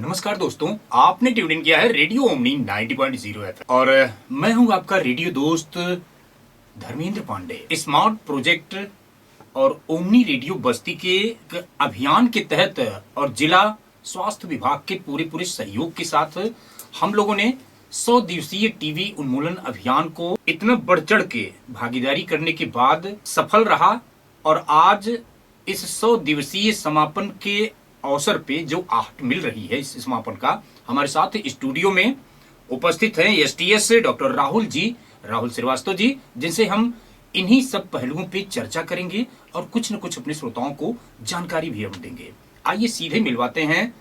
नमस्कार दोस्तों, आपने ट्यून इन किया है रेडियो ओमनी 90.0 एफएम और मैं हूं आपका रेडियो दोस्त धर्मेंद्र पांडे। स्मार्ट प्रोजेक्ट और ओमनी रेडियो बस्ती के अभियान के तहत और जिला स्वास्थ्य विभाग के पूरे सहयोग के साथ हम लोगों ने 100 दिवसीय टीबी उन्मूलन अभियान को इतना बढ़ चढ़ के भागीदारी करने के बाद सफल रहा और आज इस 100 दिवसीय समापन के अवसर पे जो आहट मिल रही है इस समापन का, हमारे साथ स्टूडियो में उपस्थित हैं एसटीएस से डॉक्टर राहुल श्रीवास्तव जी, जिनसे हम इन्हीं सब पहलुओं पे चर्चा करेंगे और कुछ न कुछ अपने श्रोताओं को जानकारी भी हम देंगे। आइए सीधे मिलवाते हैं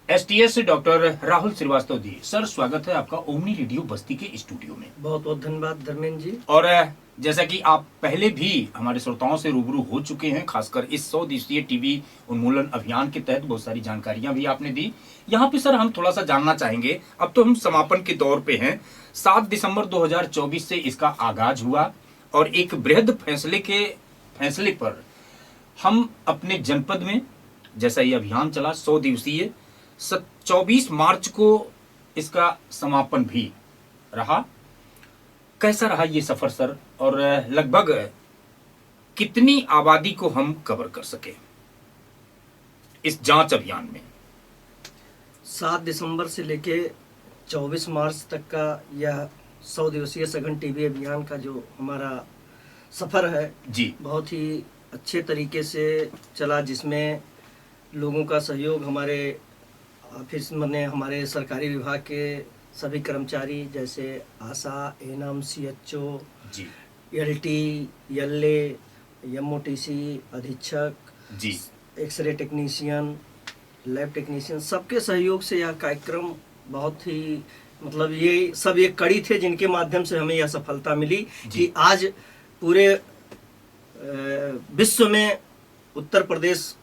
एसटीएस से डॉक्टर राहुल श्रीवास्तव जी। सर, स्वागत है आपका ओमनी रेडियो बस्ती के स्टूडियो में। बहुत बहुत धन्यवाद धर्मेंद्र जी। और जैसा कि आप पहले भी हमारे श्रोताओं से रूबरू हो चुके हैं, खासकर इस 100 दिवसीय टीबी उन्मूलन अभियान के तहत बहुत सारी जानकारियां भी आपने दी। यहाँ पे सर हम थोड़ा सा जानना चाहेंगे, अब तो हम समापन के दौर पे हैं। 7 दिसंबर 2024 से इसका आगाज हुआ और एक बृहद फैसले पर हम अपने जनपद में, जैसा ये अभियान चला 100 दिवसीय, 24 मार्च को इसका समापन भी रहा। कैसा रहा ये सफर सर, और लगभग कितनी आबादी को हम कवर कर सके इस जांच अभियान में? 7 दिसंबर से लेके 24 मार्च तक का यह 100 दिवसीय सघन टीबी अभियान का जो हमारा सफर है जी, बहुत ही अच्छे तरीके से चला, जिसमें लोगों का सहयोग, हमारे ऑफिस में हमारे सरकारी विभाग के सभी कर्मचारी जैसे आशा, एएनएम, सीएचओ, जी, एलटी, एलए, एमओटीसी अधीक्षक, जी, एक्सरे टेक्नीशियन, लैब टेक्नीशियन, सबके सहयोग से यह कार्यक्रम बहुत ही ये सब एक कड़ी थे जिनके माध्यम से हमें यह सफलता मिली कि आज पूरे विश्व में उत्तर प्रदेश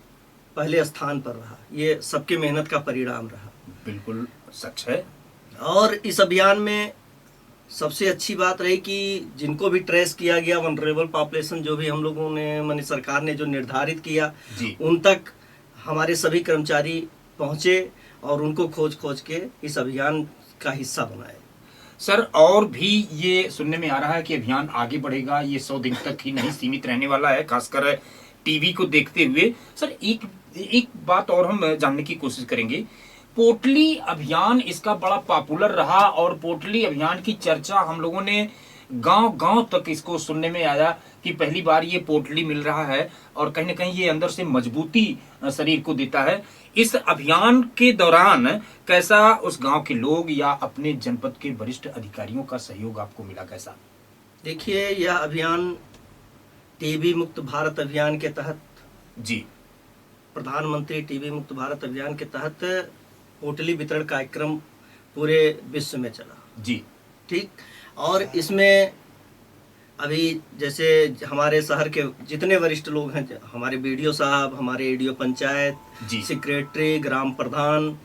पहले स्थान पर रहा। ये सबके मेहनत का परिणाम रहा। बिल्कुल सच है। और इस अभियान में सबसे अच्छी बात रही कि जिनको भी ट्रेस किया गया, वनरेबल पॉपुलेशन जो भी हम लोगों ने सरकार ने जो निर्धारित किया, उन तक हमारे सभी कर्मचारी पहुंचे और उनको खोज के इस अभियान का हिस्सा बनाए। सर, और भी ये सुनने में आ रहा है कि अभियान आगे बढ़ेगा, ये 100 दिन तक ही नहीं सीमित रहने वाला है, खासकर टीबी को देखते हुए। सर, एक बात और हम जानने की कोशिश करेंगे। पोटली अभियान इसका बड़ा पॉपुलर रहा और पोटली अभियान की चर्चा हम लोगों ने गांव तक इसको सुनने में आया कि पहली बार ये पोटली मिल रहा है और कहीं ना कहीं ये अंदर से मजबूती शरीर को देता है। इस अभियान के दौरान कैसा उस गांव के लोग या अपने जनपद के वरिष्ठ अधिकारियों का सहयोग आपको मिला, कैसा? देखिए, यह अभियान टीबी मुक्त भारत अभियान के तहत, जी, प्रधानमंत्री टीबी मुक्त भारत अभियान के तहत पोटली वितरण कार्यक्रम पूरे विश्व में चला। जी, ठीक। और इसमें अभी जैसे हमारे शहर के जितने वरिष्ठ लोग हैं, हमारे बीडीओ साहब, हमारे एडीओ पंचायत, सेक्रेटरी, ग्राम प्रधान,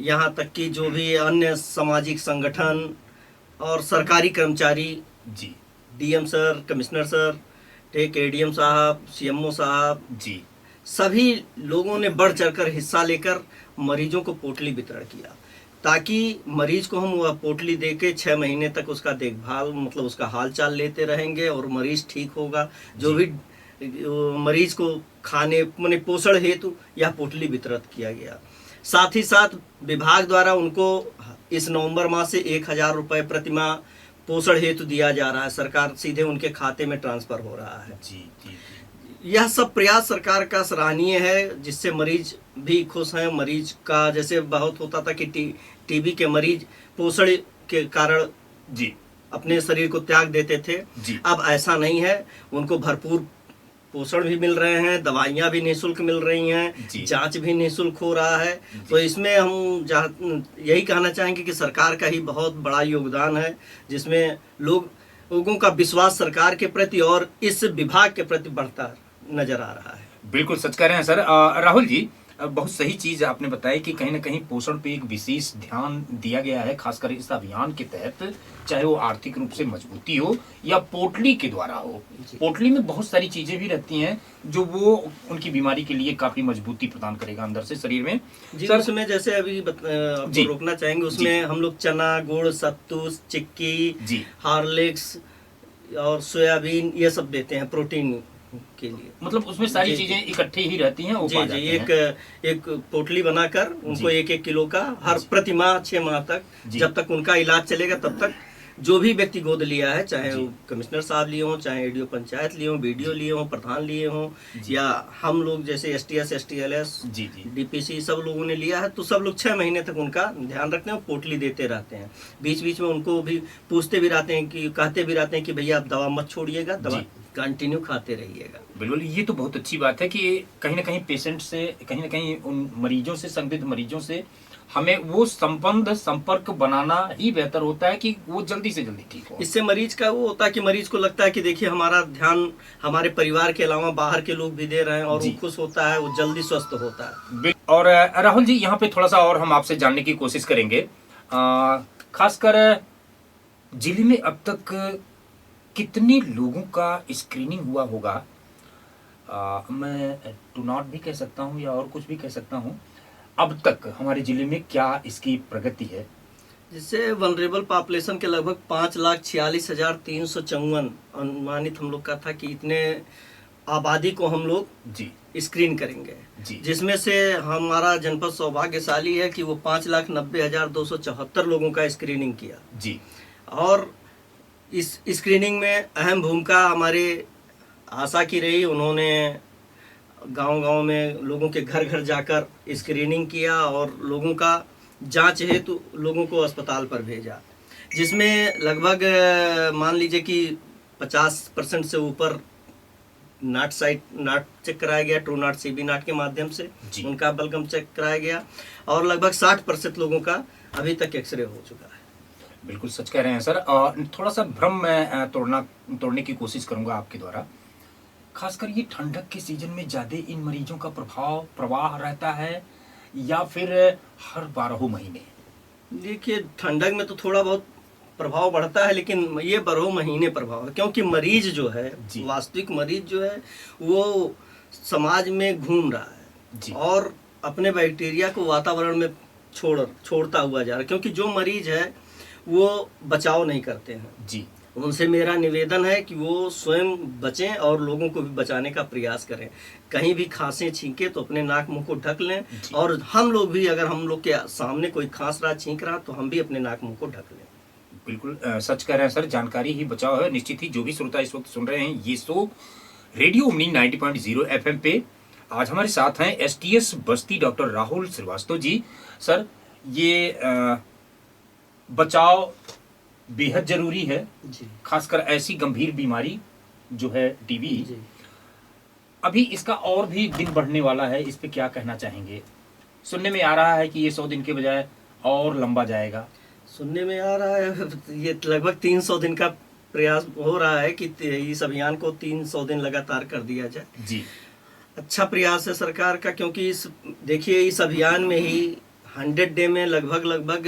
यहाँ तक कि जो भी अन्य सामाजिक संगठन और सरकारी कर्मचारी, जी, डीएम सर, कमिश्नर सर, ठीक, एडीएम साहब, सीएमओ साहब, जी, सभी लोगों ने बढ़ चढ़कर हिस्सा लेकर मरीजों को पोटली वितरण किया, ताकि मरीज को हम वह पोटली देके 6 महीने तक उसका देखभाल, उसका हाल चाल लेते रहेंगे और मरीज ठीक होगा। जो भी मरीज को खाने पोषण हेतु यह पोटली वितरित किया गया। साथ ही साथ विभाग द्वारा उनको इस नवंबर माह से 1000 रुपये प्रति माह पोषण हेतु दिया जा रहा है। सरकार सीधे उनके खाते में ट्रांसफर हो रहा है। जी, जी, यह सब प्रयास सरकार का सराहनीय है, जिससे मरीज भी खुश हैं। मरीज का जैसे बहुत होता था कि टीबी के मरीज पोषण के कारण, जी, अपने शरीर को त्याग देते थे। अब ऐसा नहीं है, उनको भरपूर पोषण भी मिल रहे हैं, दवाइयाँ भी निःशुल्क मिल रही हैं, जांच भी निःशुल्क हो रहा है। तो इसमें हम यही कहना चाहेंगे कि सरकार का ही बहुत बड़ा योगदान है, जिसमें लोगों का विश्वास सरकार के प्रति और इस विभाग के प्रति बढ़ता नजर आ रहा है। बिल्कुल सच कह रहे हैं सर। राहुल जी, बहुत सही चीज आपने बताई कि कहीं ना कहीं पोषण पे एक विशेष ध्यान दिया गया है, खासकर इस अभियान के तहत, चाहे वो आर्थिक रूप से मजबूती हो या पोटली के द्वारा हो। पोटली में बहुत सारी चीजें भी रहती हैं जो वो उनकी बीमारी के लिए काफी मजबूती प्रदान करेगा अंदर से शरीर में। जी सर, उसमें जैसे अभी आपको रोकना चाहेंगे, उसमें हम लोग चना, गुड़, सत्तू, चिक्की, हार्लिक्स और सोयाबीन ये सब देते हैं प्रोटीन के लिए। मतलब उसमें सारी चीजें इकट्ठी ही रहती हैं, वो जी जी, एक पोटली बनाकर उनको 1-1 किलो का हर प्रति माह 6 माह तक, जब तक उनका इलाज चलेगा तब तक जो भी व्यक्ति गोद लिया है, चाहे वो कमिश्नर साहब लिए हों, चाहे एडीओ पंचायत लिए हों, बीडीओ लिए हों, प्रधान लिए हों, या हम लोग जैसे एसटीएस, एसटीएलएस, डीपीसी सब लोगों ने लिया है, तो सब लोग 6 महीने तक उनका ध्यान रखते हैं, पोटली देते रहते हैं। बीच बीच में उनको भी पूछते भी रहते हैं, कि कहते भी रहते हैं कि भैया आप दवा मत छोड़िएगा, दवा कंटिन्यू खाते रहिएगा। बिल्कुल, ये तो बहुत अच्छी बात है कि कहीं ना कहीं पेशेंट से, कहीं ना कहीं उन मरीजों से, संदिग्ध मरीजों से हमें वो संपर्क बनाना ही बेहतर होता है कि वो जल्दी से जल्दी ठीक हो। इससे मरीज का वो होता है कि मरीज को लगता है कि देखिए हमारा ध्यान हमारे परिवार के अलावा बाहर के लोग भी दे रहे हैं, और वो खुश होता है, वो जल्दी स्वस्थ होता है। और राहुल जी, यहाँ पे थोड़ा सा और हम आपसे जानने की कोशिश करेंगे, खासकर जिले में अब तक कितने लोगों का स्क्रीनिंग हुआ होगा? मैं टू नॉट भी कह सकता हूँ या और कुछ भी कह सकता हूँ, अब तक हमारे जिले में क्या इसकी प्रगति है? जिससे वनरेबल पॉपुलेशन के लगभग 5,46,354 अनुमानित हम लोग का था कि इतने आबादी को हम लोग स्क्रीन करेंगे, जिसमें से हमारा जनपद सौभाग्यशाली है कि वो 5,90,274 लोगों का स्क्रीनिंग किया जी। और इस स्क्रीनिंग में अहम भूमिका हमारे आशा की रही। उन्होंने गांव-गांव में लोगों के घर घर जाकर स्क्रीनिंग किया और लोगों का जांच हेतु लोगों को अस्पताल पर भेजा, जिसमें लगभग मान लीजिए कि 50% से ऊपर नाट चेक कराया गया, ट्रू नाट, सीबी नाट के माध्यम से उनका बलगम चेक कराया गया, और लगभग 60% लोगों का अभी तक एक्सरे हो चुका है। बिल्कुल सच कह रहे हैं सर। थोड़ा सा भ्रम मैं तोड़ने की कोशिश करूंगा आपके द्वारा। खासकर ये ठंडक के सीजन में ज्यादा इन मरीजों का प्रवाह रहता है या फिर हर 12 महीने? देखिए, ठंडक में तो थोड़ा बहुत प्रभाव बढ़ता है, लेकिन ये 12 महीने प्रभाव है, क्योंकि मरीज जो है, वास्तविक मरीज जो है, वो समाज में घूम रहा है और अपने बैक्टीरिया को वातावरण में छोड़ता हुआ जा रहा है। क्योंकि जो मरीज है वो बचाव नहीं करते हैं जी। उनसे मेरा निवेदन है कि वो स्वयं बचें और लोगों को भी बचाने का प्रयास करें। कहीं भी खांसे छींके तो अपने नाक मुंह को ढक लें, और हम लोग भी, अगर हम लोग के सामने कोई खांस रहा, छींक रहा, तो हम भी अपने नाक मुंह को ढक लें। बिल्कुल सच कह रहे हैं सर, जानकारी ही बचाव है। निश्चित ही जो भी श्रोता इस वक्त सुन रहे हैं ये शो रेडियो ओमनी 90.0 FM पे, आज हमारे साथ हैं STS बस्ती डॉक्टर राहुल श्रीवास्तव जी। सर, ये बचाव बेहद जरूरी है, खासकर ऐसी गंभीर बीमारी जो है टीबी। अभी इसका और भी दिन बढ़ने वाला है, इस पे क्या कहना चाहेंगे? सुनने में आ रहा है कि ये 100 दिन के बजाय और लंबा जाएगा। सुनने में आ रहा है, ये लगभग 300 दिन का प्रयास हो रहा है कि इस अभियान को 300 दिन लगातार कर दिया जाए जी। अच्छा प्रयास है सरकार का, क्योंकि देखिए इस अभियान में ही 100 डे में लगभग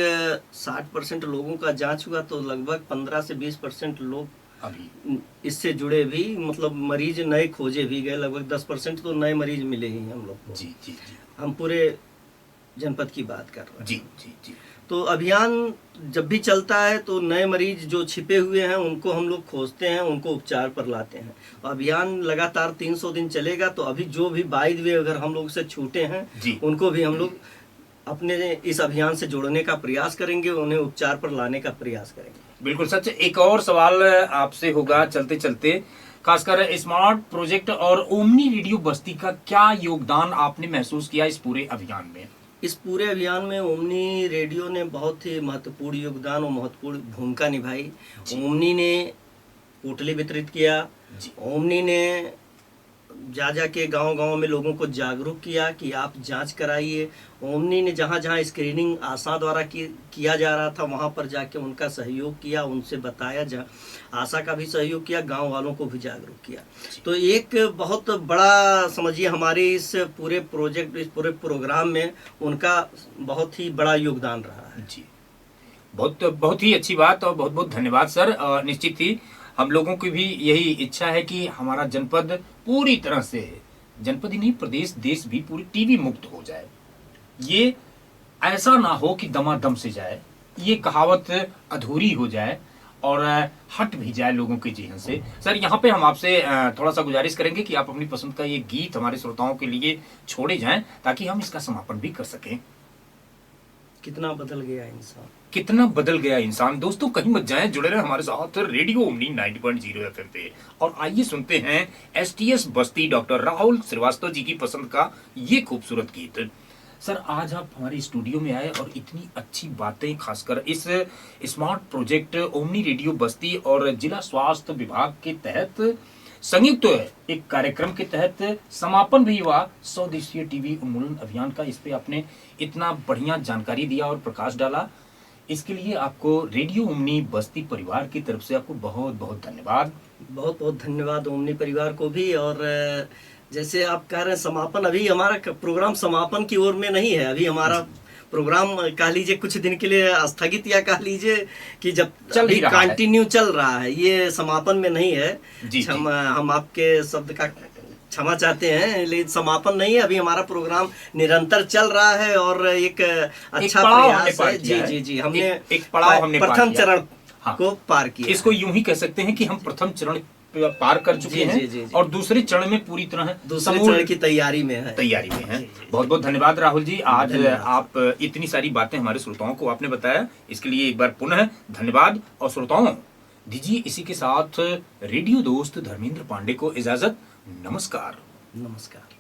60% लोगों का जांच हुआ, तो लगभग 15 से 20% लोग अभी इससे जुड़े भी, मतलब मरीज नए खोजे भी गए। लगभग 10% तो नए मरीज मिले ही हम लोग को जी। हम पूरे जनपद की बात कर रहे हैं जी। तो अभियान जब भी चलता है तो नए मरीज जो छिपे हुए हैं उनको हम लोग खोजते हैं, उनको उपचार पर लाते हैं। अभियान लगातार 300 दिन चलेगा, तो अभी जो भी बाय द वे अगर हम लोग से छूटे हैं उनको भी हम लोग अपने इस अभियान से जोड़ने का प्रयास करेंगे, उन्हें उपचार पर लाने का प्रयास करेंगे। बिल्कुल सच। एक और सवाल आपसे होगा चलते चलते, खासकर स्मार्ट प्रोजेक्ट और ओमनी रेडियो बस्ती का क्या योगदान आपने महसूस किया इस पूरे अभियान में? इस पूरे अभियान में ओमनी रेडियो ने बहुत ही महत्वपूर्ण योगदान और महत्वपूर्ण भूमिका निभाई। ओमनी ने पोटली वितरित किया, ओमनी ने जा के गांव-गांव में लोगों को जागरूक किया कि आप जांच कराइए। ओमनी ने जहां-जहां स्क्रीनिंग आशा द्वारा किया जा रहा था वहां पर जाके उनका सहयोग किया, उनसे बताया, आशा का भी सहयोग किया, गांव वालों को भी जागरूक किया। तो एक बहुत बड़ा समझिए हमारे इस पूरे प्रोजेक्ट, इस पूरे प्रोग्राम में उनका बहुत ही बड़ा योगदान रहा है। जी, बहुत बहुत ही अच्छी बात और बहुत बहुत धन्यवाद सर। निश्चित ही हम लोगों की भी यही इच्छा है कि हमारा जनपद पूरी तरह से, जनपद ही नहीं प्रदेश देश भी पूरी टीवी मुक्त हो जाए। ये ऐसा ना हो कि दमादम से जाए, ये कहावत अधूरी हो जाए और हट भी जाए लोगों के जेहन से। सर यहाँ पे हम आपसे थोड़ा सा गुजारिश करेंगे कि आप अपनी पसंद का ये गीत हमारे श्रोताओं के लिए छोड़े जाएं ताकि हम इसका समापन भी कर सकें। कितना बदल गया इंसान, कितना बदल गया इंसान। दोस्तों कहीं मत जाएं, जुड़े रहे हमारे साथ रेडियो ओमनी 90.0 एफएम पे। और आइए सुनते हैं एसटीएस बस्ती डॉक्टर राहुल श्रीवास्तव जी की पसंद का ये खूबसूरत गीत। सर आज आप हमारे स्टूडियो में आए और इतनी अच्छी बातें, खासकर इस स्मार्ट प्रोजेक्ट ओमनी रेडियो बस्ती और जिला स्वास्थ्य विभाग के तहत संयुक्त एक कार्यक्रम के तहत समापन भी हुआ 100 दिवसीय टीवी उन्मूलन अभियान का। इस पे आपने इतना बढ़िया जानकारी दिया और प्रकाश डाला, इसके लिए आपको रेडियो ओमनी बस्ती परिवार की तरफ से आपको बहुत बहुत धन्यवाद। बहुत बहुत धन्यवाद ओमनी परिवार को भी। और जैसे आप कह रहे हैं समापन, अभी हमारा प्रोग्राम समापन की ओर में नहीं है, अभी हमारा प्रोग्राम कह लीजिए कुछ दिन के लिए स्थगित, या कह लीजिए कि जब चल कंटिन्यू चल रहा है, ये समापन में नहीं है। जी, हम आपके शब्द का क्षमा चाहते हैं, लेकिन समापन नहीं है, अभी हमारा प्रोग्राम निरंतर चल रहा है और एक अच्छा प्रयास है। जी जी जी, हमने एक पड़ाव हमने प्रथम चरण को पार किया। इसको यूं ही कह सकते हैं कि हम प्रथम चरण पार कर चुके हैं और दूसरे चरण में पूरी तरह दूसरे चरण की तैयारी में है। बहुत बहुत धन्यवाद राहुल जी, आज आप इतनी सारी बातें हमारे श्रोताओं को आपने बताया, इसके लिए एक बार पुनः धन्यवाद। और श्रोताओं दीजिए इसी के साथ रेडियो दोस्त धर्मेंद्र पांडे को इजाजत। नमस्कार। नमस्कार।